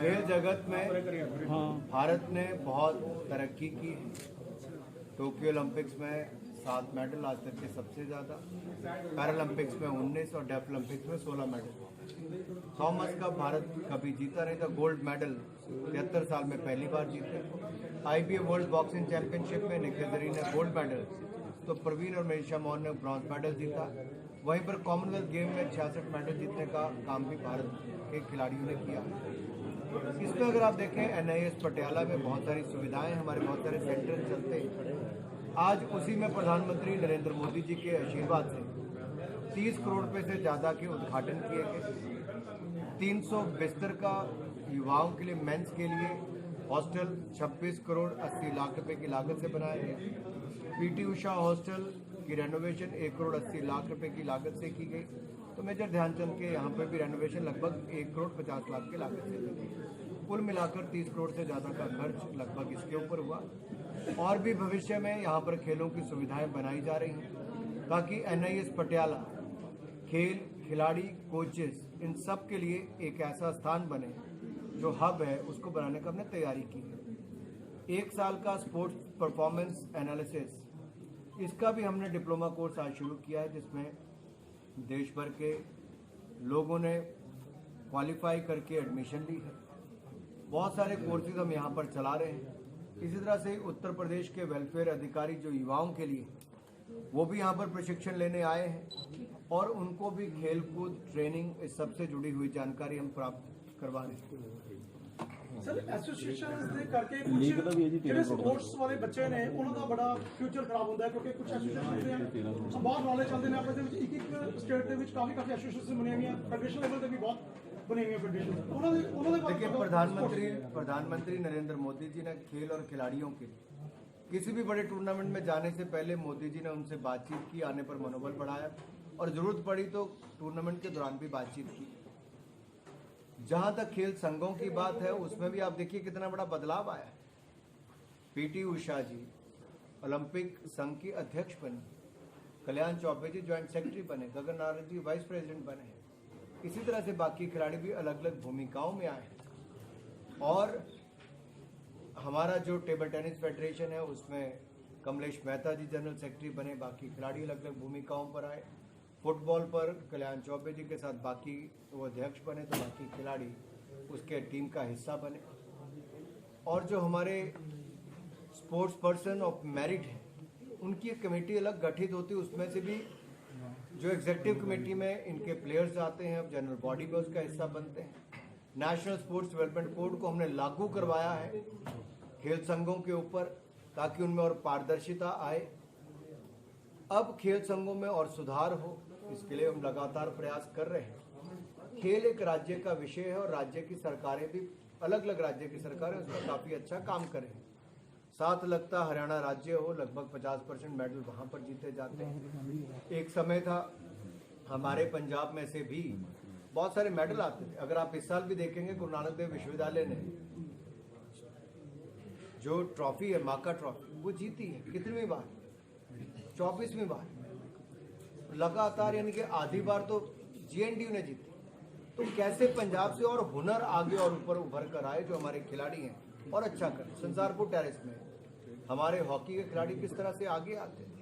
खेल जगत में भारत ने बहुत तरक्की की है। टोक्यो ओलंपिक्स में 7 मेडल आज तक के सबसे ज़्यादा, पैरालंपिक्स में 19 और डेफ ओलंपिक्स में 16 मेडल। थॉमस कप भारत कभी जीता नहीं था, गोल्ड मेडल 73 साल में पहली बार जीते। IBA वर्ल्ड बॉक्सिंग चैंपियनशिप में निखिल जरीन ने गोल्ड मेडल, तो प्रवीण और मनीषा मोहन ने ब्रॉन्ज मेडल जीता। वहीं पर कॉमनवेल्थ गेम में 66 मेडल जीतने का काम भी भारत के खिलाड़ियों ने किया। इसमें अगर आप देखें NIS पटियाला में बहुत सारी सुविधाएं, हमारे बहुत सारे सेंटर चलते हैं। आज उसी में प्रधानमंत्री नरेंद्र मोदी जी के आशीर्वाद से 30 करोड़ रुपए से ज़्यादा के उद्घाटन किए गए। 300 बिस्तर का युवाओं के लिए, मेंस के लिए हॉस्टल 26 करोड़ 80 लाख रुपए की लागत से बनाया गया। PT उषा हॉस्टल की रेनोवेशन 1 करोड़ 80 लाख रुपए की लागत से की गई। तो मेजर ध्यानचंद के यहाँ पर भी रेनोवेशन लगभग 1 करोड़ 50 लाख की लागत से की गई। कुल मिलाकर 30 करोड़ से ज़्यादा का खर्च लगभग इसके ऊपर हुआ। और भी भविष्य में यहाँ पर खेलों की सुविधाएं बनाई जा रही हैं ताकि NIS पटियाला खेल, खिलाड़ी, कोचेस इन सब के लिए एक ऐसा स्थान बने जो हब है, उसको बनाने का हमने तैयारी की है। 1 साल का स्पोर्ट्स परफॉर्मेंस एनालिसिस, इसका भी हमने डिप्लोमा कोर्स आज शुरू किया है, जिसमें देश भर के लोगों ने क्वालिफाई करके एडमिशन ली है। बहुत सारे कोर्सेज हम यहाँ पर चला रहे हैं। इसी तरह से उत्तर प्रदेश के वेलफेयर अधिकारी जो युवाओं के लिए, वो भी यहाँ पर प्रशिक्षण लेने आए हैं और उनको भी खेलकूद, ट्रेनिंग, इस सब से जुड़ी हुई जानकारी हम प्राप्त करवा रहे हैं। सर एसोसिएशन ਦੇ ਕਰਕੇ ਕੁਝ ਜਿਹੜੇ ਸਪੋਰਟਸ ਵਾਲੇ ਬੱਚੇ ਨੇ ਉਹਨਾਂ ਦਾ ਬੜਾ ਫਿਊਚਰ ਖਰਾਬ ਹੁੰਦਾ ਹੈ, ਕਿਉਂਕਿ ਕੁਝ ਐਸੋਸੀਏਸ਼ਨ ਹੁੰਦੇ ਆ ਬਾਹਰ ਨੌਲੇਜ ਚੱਲਦੇ ਨੇ ਆਪਣੇ ਦੇ ਵਿੱਚ। ਇੱਕ ਸਟੇਟ ਦੇ ਵਿੱਚ ਕਾਫੀ ਐਸੋਸੀਏਸ਼ਨ ਬਣੀਆਂ ਹੋਈਆਂ, ਫੈਡਰੇਸ਼ਨ ਲੈਵਲ ਤੇ ਵੀ ਬਹੁਤ बनी हुई फेडरेशन। देखिए, प्रधानमंत्री नरेंद्र मोदी जी ने खेल और खिलाड़ियों के किसी भी बड़े टूर्नामेंट में जाने से पहले मोदी जी ने उनसे बातचीत की, आने पर मनोबल बढ़ाया और जरूरत पड़ी तो टूर्नामेंट के दौरान भी बातचीत की। जहां तक खेल संघों की बात है, उसमें भी आप देखिए कितना बड़ा बदलाव आया है। PT उषा जी ओलंपिक संघ की अध्यक्ष बनी, कल्याण चौबे जी ज्वाइंट सेक्रेटरी बने, गगन नारंग जी वाइस प्रेसिडेंट बने। इसी तरह से बाकी खिलाड़ी भी अलग अलग भूमिकाओं में आए और हमारा जो टेबल टेनिस फेडरेशन है उसमें कमलेश मेहता जी जनरल सेक्रेटरी बने, बाकी खिलाड़ी अलग अलग भूमिकाओं पर आए। फुटबॉल पर कल्याण चौबे जी के साथ बाकी वो अध्यक्ष बने, तो बाकी खिलाड़ी उसके टीम का हिस्सा बने। और जो हमारे स्पोर्ट्स पर्सन ऑफ मेरिट है, उनकी एक कमेटी अलग गठित होती है, उसमें से भी जो एग्जीक्यूटिव कमेटी में इनके प्लेयर्स आते हैं, अब जनरल बॉडी में उसका हिस्सा बनते हैं। नेशनल स्पोर्ट्स डेवलपमेंट कोड को हमने लागू करवाया है खेल संघों के ऊपर, ताकि उनमें और पारदर्शिता आए। अब खेल संघों में और सुधार हो, इसके लिए हम लगातार प्रयास कर रहे हैं। खेल एक राज्य का विषय है और राज्य की सरकारें भी, अलग अलग राज्य की सरकारें उसमें काफी अच्छा काम कर रही हैं। साथ लगता हरियाणा राज्य हो, लगभग 50% मेडल वहां पर जीते जाते हैं। एक समय था हमारे पंजाब में से भी बहुत सारे मेडल आते थे। अगर आप इस साल भी देखेंगे, गुरु नानक देव विश्वविद्यालय ने जो ट्रॉफी है, माका ट्रॉफी, वो जीती है कितनी बार? 24वीं बार लगातार, यानी कि आधी बार तो GNDU ने जीती। तो कैसे पंजाब से और हुनर आगे और ऊपर उभर कर आए जो हमारे खिलाड़ी हैं और अच्छा करें। संसारपुर टेरिस में हमारे हॉकी के खिलाड़ी किस तरह से आगे आते हैं।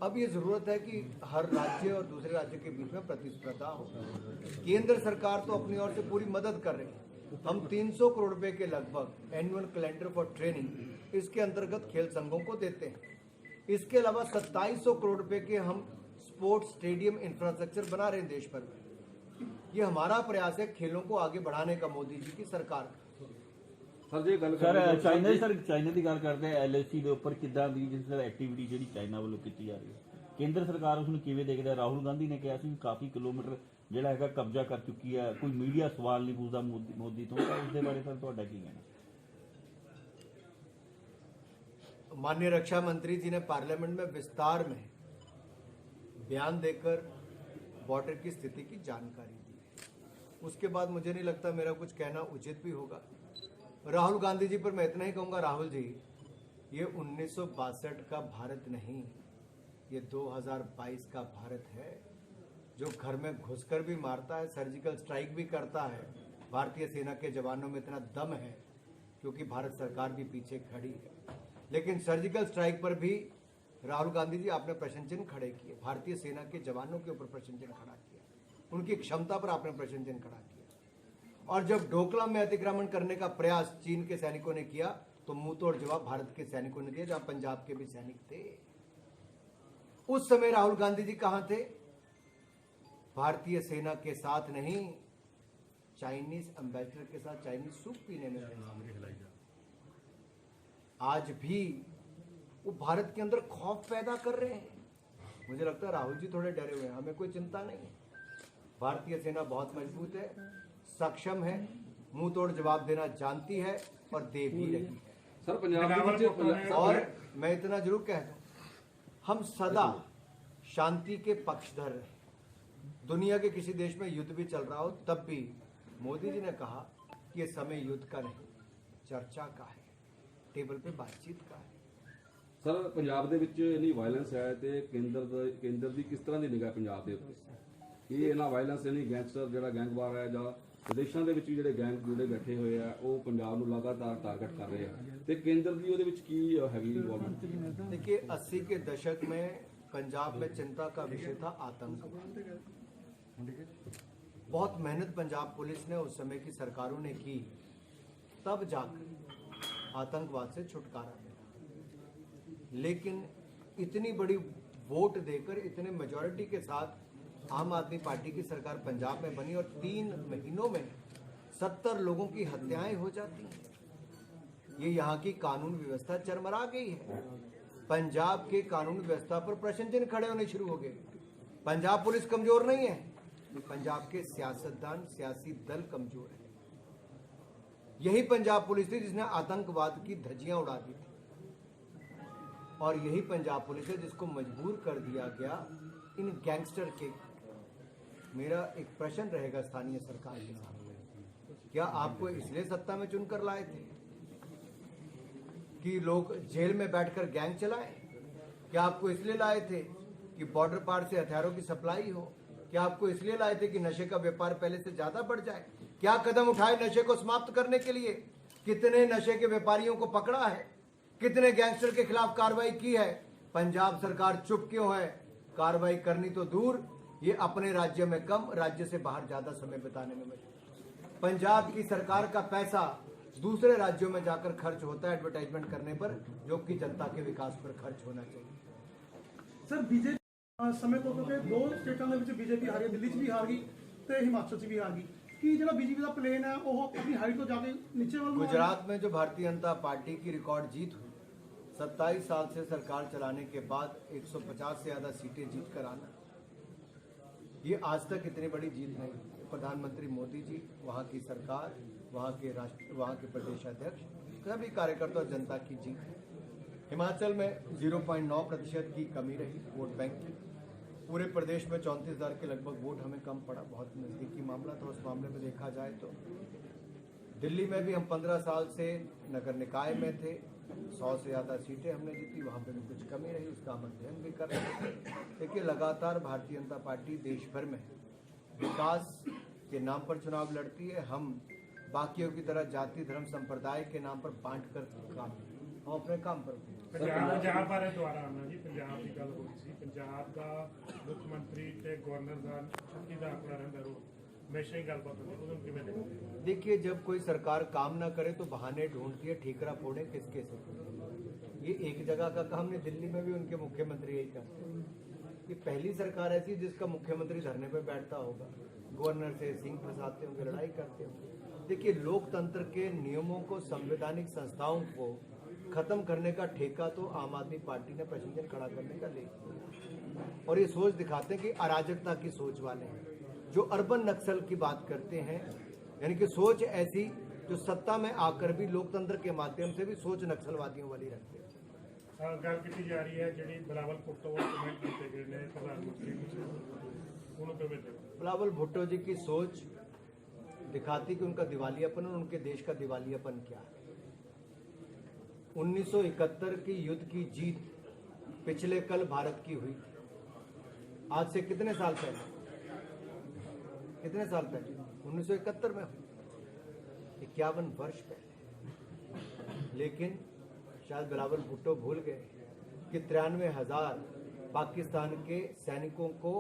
अब ये जरूरत है कि हर राज्य और दूसरे राज्य के बीच में प्रतिस्पर्धा हो। केंद्र सरकार तो अपनी ओर से पूरी मदद कर रही है। हम 300 करोड़ रुपए के लगभग एनुअल कैलेंडर फॉर ट्रेनिंग, इसके अंतर्गत खेल संघों को देते हैं। इसके अलावा 2700 करोड़ रुपए के हम स्पोर्ट्स स्टेडियम इंफ्रास्ट्रक्चर बना रहे हैं देश भर में। ये हमारा प्रयास है खेलों को आगे बढ़ाने का, मोदी जी की सरकार का। ਚਾਈਨਾ ਦੀ ਗੱਲ ਕਰਦੇ ਆ, LAC ਦੇ ਉੱਪਰ ਕਿੱਦਾਂ ਦੀ ਜਿਸ ਤਰ੍ਹਾਂ ਐਕਟੀਵਿਟੀ ਜਿਹੜੀ ਚਾਈਨਾ ਵੱਲੋਂ ਕੀਤੀ ਜਾ ਰਹੀ ਹੈ, ਕੇਂਦਰ ਸਰਕਾਰ ਉਸ ਨੂੰ ਕਿਵੇਂ ਦੇਖਦਾ ਹੈ? ਰਾਹੁਲ ਗਾਂਧੀ ਨੇ ਕਿਹਾ ਸੀ ਵੀ ਕਾਫੀ ਕਿਲੋਮੀਟਰ ਜਿਹੜਾ ਹੈਗਾ ਕਬਜ਼ਾ ਕਰ ਚੁੱਕੀ ਹੈ, ਕੋਈ ਮੀਡੀਆ ਸਵਾਲ ਨਹੀਂ ਪੁੱਛਦਾ ਮੋਦੀ ਤੋਂ, ਤਾਂ ਉਸ ਦੇ ਬਾਰੇ ਸਰ ਤੁਹਾਡਾ ਕੀ ਕਹਿਣਾ? माननीय रक्षा मंत्री जी ने पार्लियामेंट में विस्तार में बयान देकर बॉर्डर की स्थिति की जानकारी दी। उसके बाद मुझे नहीं लगता मेरा कुछ कहना उचित भी होगा। राहुल गांधी जी पर मैं इतना ही कहूंगा, राहुल जी, ये 1962 का भारत नहीं, ये 2022 का भारत है। जो घर में घुसकर भी मारता है, सर्जिकल स्ट्राइक भी करता है। भारतीय सेना के जवानों में इतना दम है क्योंकि भारत सरकार भी पीछे खड़ी है। लेकिन सर्जिकल स्ट्राइक पर भी राहुल गांधी जी आपने प्रश्न चिन्ह खड़े किए, भारतीय सेना के जवानों के ऊपर प्रश्न चिन्ह खड़ा किया, उनकी क्षमता पर आपने प्रश्न चिन्ह खड़ा किया। और जब डोकलाम में अतिक्रमण करने का प्रयास चीन के सैनिकों ने किया तो मुंह तोड़ जवाब भारत के सैनिकों ने दिया, जहां पंजाब के भी सैनिक थे। उस समय राहुल गांधी जी कहां थे? भारतीय सेना के साथ नहीं, चाइनीज एम्बेसडर के साथ चाइनीज सूप पीने में थे। आज भी वो भारत के अंदर खौफ पैदा कर रहे हैं। मुझे लगता है राहुल जी थोड़े डरे हुए हैं, हमें कोई चिंता नहीं है। भारतीय सेना बहुत मजबूत है, सक्षम है, मुंह तोड़ जवाब देना जानती है और दे भी रही है। सर पंजाब और मैं इतना जरूर कह दूं, हम सदा शांति के पक्षधर रहे। दुनिया के किसी देश में युद्ध भी चल रहा हो तब भी मोदी जी ने कहा कि ये समय युद्ध का नहीं, चर्चा का है, टेबल पे बातचीत का है। ਸਰ ਪੰਜਾਬ ਦੇ ਵਿੱਚ ਇੰਨੀ ਵਾਇਲੈਂਸ ਹੈ ਤੇ ਕੇਂਦਰ ਦੀ ਕਿਸ ਤਰ੍ਹਾਂ ਦੀ ਨਿਗਾਹ ਪੰਜਾਬ ਦੇ ਉੱਤੇ? ਇਹ ਇਹਨਾਂ ਵਾਇਲੈਂਸ ਯਾਨੀ ਗੈਂਗਸਟਰ ਜਿਹੜਾ ਗੈਂਗਵਾਰ ਹੈ ਜਾਂ ਵਿਦੇਸ਼ਾਂ ਦੇ ਵਿੱਚ ਵੀ ਜਿਹੜੇ ਗੈਂਗ ਜਿਹੜੇ ਬੈਠੇ ਹੋਏ ਆ ਉਹ ਪੰਜਾਬ ਨੂੰ ਲਗਾਤਾਰ ਟਾਰਗੇਟ ਕਰ ਰਹੇ ਆ ਤੇ ਕੇਂਦਰ ਦੀ ਉਹਦੇ ਵਿੱਚ ਕੀ ਹੈਗੀ ਇਨਵੋਲਵਮੈਂਟ? देखिए 80 के दशक में पंजाब में चिंता का विषय था आतंकवाद। बहुत मेहनत पंजाब पुलिस ने उस समय की सरकारों ने की, तब जाकर आतंकवाद से छुटकारा मिला। लेकिन इतनी बड़ी वोट देकर इतने मेजॉरिटी के साथ आम आदमी पार्टी की सरकार पंजाब में बनी और 3 महीनों में 70 लोगों की हत्याएं हो जाती हैं। ये यहाँ की कानून व्यवस्था चरमरा गई है। पंजाब के कानून व्यवस्था पर प्रश्न चिन्ह खड़े होने शुरू हो गए। पंजाब पुलिस कमजोर नहीं है, पंजाब के सियासतदान सियासी दल कमजोर है। यही पंजाब पुलिस थी जिसने आतंकवाद की धज्जियां उड़ा दी थी और यही पंजाब पुलिस है जिसको मजबूर कर दिया गया इन गैंगस्टर के। मेरा एक प्रश्न रहेगा स्थानीय सरकार के सामने, क्या आपको इसलिए सत्ता में चुनकर लाए थे कि लोग जेल में बैठकर गैंग चलाएं? क्या आपको इसलिए लाए थे कि बॉर्डर पार से हथियारों की सप्लाई हो? क्या आपको इसलिए लाए थे कि नशे का व्यापार पहले से ज्यादा बढ़ जाए? क्या कदम उठाए नशे को समाप्त करने के लिए? कितने नशे के व्यापारियों को पकड़ा है? कितने गैंगस्टर के खिलाफ कार्रवाई की है? पंजाब सरकार चुप क्यों है? कार्रवाई करनी तो दूर, ये अपने राज्य में कम, राज्य से बाहर ज्यादा समय बिताने में मजबूर। पंजाब की सरकार का पैसा दूसरे राज्यों में जाकर खर्च होता है एडवर्टाइजमेंट करने पर, जो कि जनता के विकास पर खर्च होना चाहिए। ਸਰ ਬੀਜੇਪੀ ਸਮੇਂ ਤੋਂ ਕਿਉਂਕਿ 2 ਸਟੇਟਾਂ ਦੇ ਵਿੱਚ ਬੀਜੇਪੀ ਹਾਰੀ, ਦਿੱਲੀ 'ਚ ਵੀ ਹਾਰ ਗਈ ਤੇ ਹਿਮਾਚਲ 'ਚ ਵੀ ਹਾਰ ਗਈ, ਕਿ ਜਿਹੜਾ ਬੀਜੇਪੀ ਦਾ ਪਲੇਨ ਹੈ ਉਹ ਆਪਣੀ ਹਾਈਟ ਤੋਂ ਜਾ ਕੇ नीचे ਵੱਲ ਨੂੰ गुजरात में जो भारतीय जनता पार्टी की रिकॉर्ड जीत हुई, 27 साल से सरकार चलाने के बाद 150 से ज्यादा सीटें जीत कर आना, ये आज तक इतनी बड़ी जीत नहीं। प्रधानमंत्री मोदी जी, वहाँ की सरकार, वहाँ के प्रदेश अध्यक्ष, सभी कार्यकर्ता और जनता की जीत है। हिमाचल में 0.9% की कमी रही वोट बैंक की। पूरे प्रदेश में 34,000 के लगभग वोट हमें कम पड़ा, बहुत नजदीकी मामला था। उस मामले में देखा जाए तो दिल्ली में भी हम 15 साल से नगर निकाय में थे, 100 से ज़्यादा सीटें हमने जीती, वहाँ पे भी कुछ कमी रही, उसका हम अध्ययन भी कर रहे थे। देखिए लगातार भारतीय जनता पार्टी देश भर में विकास के नाम पर चुनाव लड़ती है। हम बाकियों की तरह जाति धर्म संप्रदाय के नाम पर बांट कर काम, हम अपने काम पर ਪੰਜਾਬ ਬਾਰੇ ਦੁਆਰਾ ਆਉਣਾ ਜੀ, ਪੰਜਾਬ ਦੀ ਗੱਲ ਹੋ ਰਹੀ ਸੀ। ਪੰਜਾਬ ਦਾ ਮੁੱਖ ਮੰਤਰੀ ਤੇ ਗਵਰਨਰ ਦਾ ਛੁੱਟੀ ਦਾ ਆਪਣਾ ਰਹਿੰਦਾ ਰੋਲ, हमेशा ही गलबात होती है, उन्हें किमें देखते हैं? देखिए जब कोई सरकार काम ना करे तो बहाने ढूंढती है, ठीकरा फोड़े किसके से। ये एक जगह का काम नहीं, दिल्ली में भी उनके मुख्यमंत्री यही करते हैं। ये पहली सरकार ऐसी जिसका मुख्यमंत्री धरने पर बैठता होगा, गवर्नर से सिंह फंसाते होंगे, लड़ाई करते होंगे। देखिए लोकतंत्र के नियमों को, संवैधानिक संस्थाओं को खत्म करने का ठेका तो आम आदमी पार्टी ने प्रश्न खड़ा करने का ले लिया और ये सोच दिखाते हैं कि अराजकता की सोच वाले हैं, जो अर्बन नक्सल की बात करते हैं, यानी कि सोच ऐसी जो सत्ता में आकर भी लोकतंत्र के माध्यम से भी सोच नक्सलवादियों वाली रखते हैं। गल की जा रही है जी बिलावल भुट्टो कमेंट किए गए हैं प्रधानमंत्री उन्होंने किमें देखते? बिलावल भुट्टो जी की सोच दिखाती कि उनका दिवालियापन और उनके देश का दिवालियापन क्या है। 1971 की युद्ध की जीत पिछले कल भारत की हुई थी। आज से कितने साल पहले? कितने साल पहले? 1971 में हुई, 51 वर्ष पहले। लेकिन शायद बिलावल भुट्टो भूल गए कि 93,000 पाकिस्तान के सैनिकों को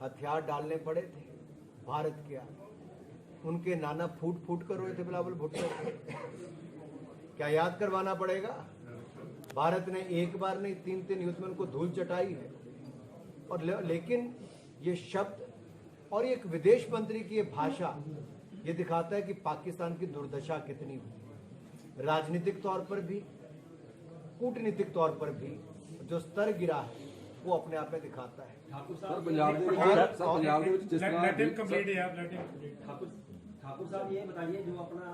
हथियार डालने पड़े थे भारत के आगे। उनके नाना फूट फूट कर रोए थे बिलावल भुट्टो। क्या याद करवाना पड़ेगा? भारत ने एक बार नहीं 3 युद्ध में उनको धूल चटाई है। और लेकिन ये शब्द और एक विदेश मंत्री की ये भाषा ये दिखाता है कि पाकिस्तान की दुर्दशा कितनी हुई, राजनीतिक तौर पर भी, कूटनीतिक तौर पर भी जो स्तर गिरा है वो अपने आप में दिखाता है। ਸਰ ਪੰਜਾਬ ਦੇ ਵਿੱਚ ਜਿਸ ਤਰ੍ਹਾਂ लेट हिम कंप्लीट यार, लेट हिम कंप्लीट। ठाकुर साहब ये बताइए, जो अपना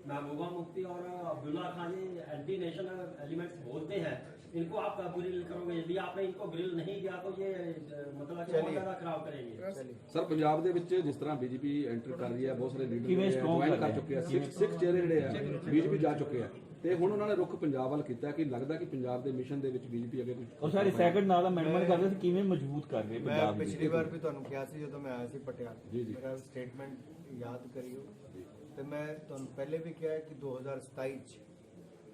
महबूबा मुफ्ती और अब्दुल्ला खान ये एंटी नेशनल एलिमेंट्स बोलते हैं, इनको आप कब ग्रिल करोगे? यदि आपने इनको ग्रिल नहीं किया तो ये मतलब कि बहुत ज्यादा खराब करेंगे। ਸਰ ਪੰਜਾਬ ਦੇ ਵਿੱਚ ਜਿਸ ਤਰ੍ਹਾਂ ਬੀਜੇਪੀ ਐਂਟਰ ਕਰ ਰਹੀ ਹੈ, ਬਹੁਤ ਸਾਰੇ ਕਿਵੇਂ ਲੀਡਰ strong ਜੁਆਇਨ ਕਰ ਕਰ ਚੁੱਕੇ ਆ, ਸਿੱਖ ਚਿਹਰੇ ਜਿਹੜੇ ਆ ਬੀਜੇਪੀ ਜਾ ਚੁੱਕੇ ਆ, ਤੇ ਹੁਣ ਉਹਨਾਂ ਨੇ ਰੁਖ ਪੰਜਾਬ ਵੱਲ ਕੀਤਾ ਕਿ ਲੱਗਦਾ ਕਿ ਪੰਜਾਬ ਦੇ ਮਿਸ਼ਨ ਦੇ ਵਿੱਚ ਬੀਜੇਪੀ ਅੱਗੇ ਕੁਝ ਔਰ ਸਾਰੇ ਸੈਕਿੰਡ ਨਾਲ ਅਮੈਂਡਮੈਂਟ ਕਰਦੇ ਸੀ, ਕਿਵੇਂ ਮਜ਼ਬੂਤ ਕਰ ਰਹੇ ਮੈਂ ਪੰਜਾਬ ਪਿਛਲੀ ਵਾਰ ਵੀ ਤੁਹਾਨੂੰ ਕਿਹਾ ਸੀ ਜਦੋਂ ਮੈਂ ਆਇਆ ਸੀ ਪਟਿਆਲਾ, ਜੀ, ਜੀ। ਮੇਰਾ ਸਟੇਟਮੈਂਟ ਯਾਦ ਕਰਿਓ ਤੇ ਮੈਂ ਤੁਹਾਨੂੰ ਪਹਿਲੇ ਵੀ ਕਿਹਾ ਕਿ 2027 ਚ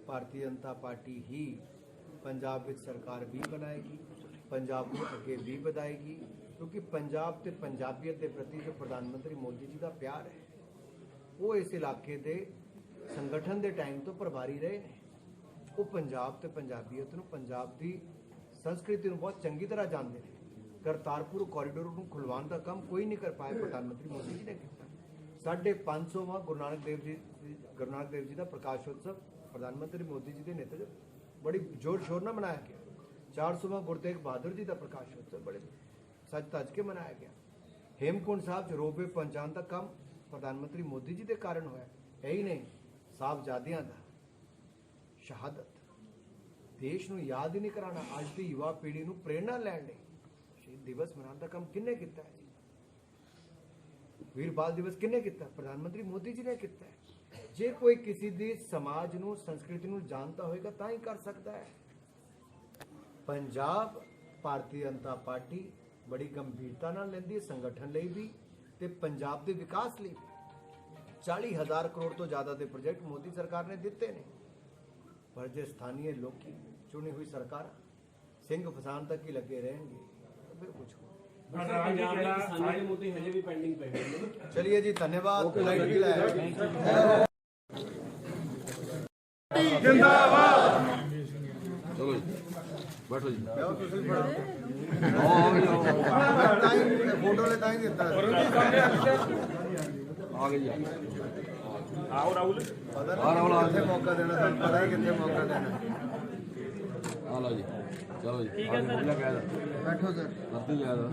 ਭਾਰਤੀ ਜਨਤਾ ਪਾਰਟੀ ਹੀ ਪੰਜਾਬ ਵਿੱਚ ਸਰਕਾਰ ਵੀ ਬਣਾਏਗੀ, ਪੰਜਾਬ ਨੂੰ ਅੱਗੇ ਵੀ ਵਧਾਏਗੀ, ਕਿਉਂਕਿ ਪੰਜਾਬ ਤੇ ਪੰਜਾਬੀਅਤ ਦੇ ਪ੍ਰਤੀ ਜੋ ਪ੍ਰਧਾਨ ਮੰਤਰੀ ਮੋਦੀ ਜੀ ਦਾ ਪਿਆਰ ਹੈ ਉਹ ਇਸ ਇਲਾਕੇ ਦੇ ਸੰਗਠਨ ਦੇ ਟਾਈਮ ਤੋਂ ਪ੍ਰਭਾਰੀ ਰਹੇ ਨੇ। ਉਹ ਪੰਜਾਬ ਤੇ ਪੰਜਾਬੀਅਤ ਨੂੰ, ਪੰਜਾਬ ਦੀ ਸੰਸਕ੍ਰਿਤੀ ਨੂੰ ਬਹੁਤ ਚੰਗੀ ਤਰ੍ਹਾਂ ਜਾਣਦੇ ਨੇ। ਕਰਤਾਰਪੁਰ ਕੋਰੀਡੋਰ ਨੂੰ ਖੁਲਵਾਉਣ ਦਾ ਕੰਮ ਕੋਈ ਨਹੀਂ ਕਰ ਪਾਇਆ, ਪ੍ਰਧਾਨ ਮੰਤਰੀ ਮੋਦੀ ਜੀ ਨੇ ਕੀਤਾ। 550ਵਾਂ ਗੁਰੂ ਨਾਨਕ ਦੇਵ ਜੀ ਦਾ ਪ੍ਰਕਾਸ਼ ਉਤਸਵ ਪ੍ਰਧਾਨ ਮੰਤਰੀ ਮੋਦੀ ਜੀ ਦੇ ਨੇਤਰਤਵ ਬੜੀ ਜ਼ੋਰ ਸ਼ੋਰ ਨਾਲ ਮਨਾਇਆ ਗਿਆ। 400ਵਾਂ ਗੁਰੂ ਤੇਗ ਬਹਾਦਰ ਜੀ ਦਾ ਪ੍ਰਕਾਸ਼ ਉਤਸਵ ਬੜੇ ਸੱਜ ਧੱਜ ਕੇ ਮਨਾਇਆ ਗਿਆ। ਹੇਮਕੁੰਟ ਸਾਹਿਬ 'ਚ ਰੋਪਵੇ ਪਹੁੰਚਾਉਣ ਦਾ ਕੰਮ ਪ੍ਰਧਾਨ ਮੰਤਰੀ ਮੋਦੀ ਜੀ ਦੇ ਕਾਰਨ ਹੋਇਆ। ਇਹੀ ਨਹੀਂ, ਸਾਹਿਬਜ਼ਾਦਿਆਂ ਦਾ ਸ਼ਹਾਦਤ ਦੇਸ਼ ਨੂੰ ਯਾਦ ਹੀ ਨਹੀਂ ਕਰਾਉਣਾ, ਅੱਜ ਦੀ ਯੁਵਾ ਪੀੜ੍ਹੀ ਨੂੰ ਪ੍ਰੇਰਣਾ ਲੈਣ ਲਈ ਸ਼ਹੀਦ ਦਿਵਸ ਮਨਾਉਣ ਦਾ ਕੰਮ ਕਿੰਨੇ ਕੀਤਾ ਹੈ? ਵੀਰ ਬਾਲ ਦਿਵਸ ਕਿੰਨੇ ਕੀਤਾ? ਪ੍ਰਧਾਨ ਮੰਤਰੀ ਮੋਦੀ ਜੀ ਨੇ ਕੀਤਾ ਹੈ। ਜੇ ਕੋਈ ਕਿਸੇ ਦੀ ਸਮਾਜ ਨੂੰ, ਸੰਸਕ੍ਰਿਤੀ ਨੂੰ ਜਾਣਦਾ ਹੋਏਗਾ ਤਾਂ ਹੀ ਕਰ ਸਕਦਾ ਹੈ। ਪੰਜਾਬ ਭਾਰਤੀ ਜਨਤਾ ਪਾਰਟੀ ਬੜੀ ਗੰਭੀਰਤਾ ਨਾਲ ਲੈਂਦੀ ਹੈ, ਸੰਗਠਨ ਲਈ ਵੀ ਤੇ ਪੰਜਾਬ ਦੇ ਵਿਕਾਸ ਲਈ ਵੀ। 40,000 ਕਰੋੜ ਤੋਂ ਜ਼ਿਆਦਾ ਦੇ ਪ੍ਰੋਜੈਕਟ ਮੋਦੀ ਸਰਕਾਰ ਨੇ ਦਿੱਤੇ ਨੇ, ਪਰ ਜੇ ਸਥਾਨੀय ਲੋਕੀ ਚੁਣੀ ਹੋਈ ਸਰਕਾਰ ਸਿੰਘ ਫਸਾਨ ਤੱਕ ਹੀ ਲੱਗੇ ਰਹਿਣਗੇ ਤਾਂ ਫਿਰ ਕੁਝ ਹੋ। किसानों के मुद्दे हजे भी पेंडिंग पे हैं। चलिए जी, धन्यवाद। लाइट भी लाया। ਚਲੋ ਜੀ ਬੈਠੋ ਜੀ। ਜਾਓ ਤੁਸੀਂ ਫੜਾਓ। फोटो लेता ही देता है। ਆ ਗਏ ਜੀ। ਆਓ ਰਾਹੁਲ पता नहीं कितने मौका देना था, पता ही कितने मौका देना। ਆ ਲਓ ਜੀ, ਚਲੋ ਜੀ। ਠੀਕ ਹੈ ਸਰ। बैठो सर। ਰੱਦੀ ਗਿਆ ਦਾ।